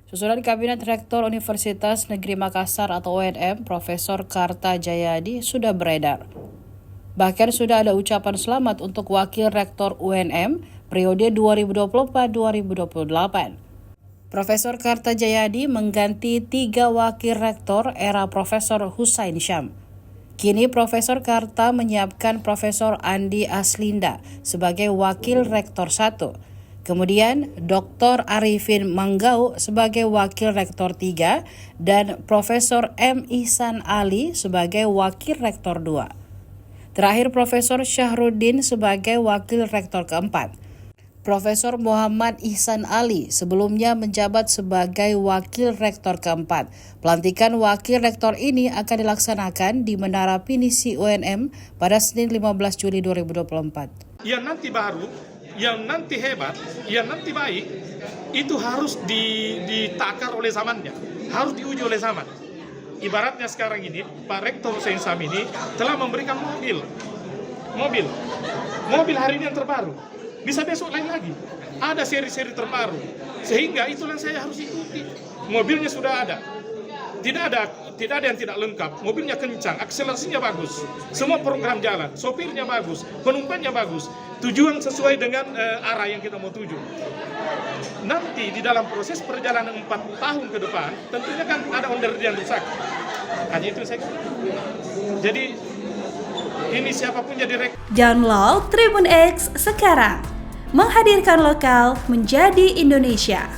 Susunan Kabinet Rektor Universitas Negeri Makassar atau UNM, Profesor Karta Jayadi sudah beredar. Bahkan sudah ada ucapan selamat untuk Wakil Rektor UNM periode 2024-2028. Profesor Karta Jayadi mengganti 3 Wakil Rektor era Profesor Husain Syam. Kini Profesor Karta menyiapkan Profesor Andi Aslinda sebagai Wakil Rektor 1. Kemudian Dr. Arifin Manggau sebagai Wakil Rektor 3 dan Profesor M. Ihsan Ali sebagai Wakil Rektor 2. Terakhir Profesor Syahrudin sebagai Wakil Rektor keempat. Profesor Muhammad Ihsan Ali sebelumnya menjabat sebagai Wakil Rektor keempat. Pelantikan Wakil Rektor ini akan dilaksanakan di Menara Pinisi UNM pada Senin 15 Juli 2024. Yang nanti baru, yang nanti hebat, yang nanti baik, itu harus ditakar oleh zamannya, harus diuji oleh zaman. Ibaratnya sekarang ini, Pak Rektor Husain Syam ini telah memberikan mobil hari ini yang terbaru. Bisa besok lain lagi. Ada seri-seri terbaru. Sehingga itulah saya harus ikuti. Mobilnya sudah ada. Tidak ada yang tidak lengkap. Mobilnya kencang, akselerasinya bagus. Semua program jalan, sopirnya bagus, penumpangnya bagus. Tujuan sesuai dengan arah yang kita mau tuju. Nanti di dalam proses perjalanan 4 tahun ke depan, tentunya kan ada onderdil yang rusak. Hanya itu saya. Jadi ini siapapun jadi Download Tribun X sekarang. Menghadirkan lokal menjadi Indonesia.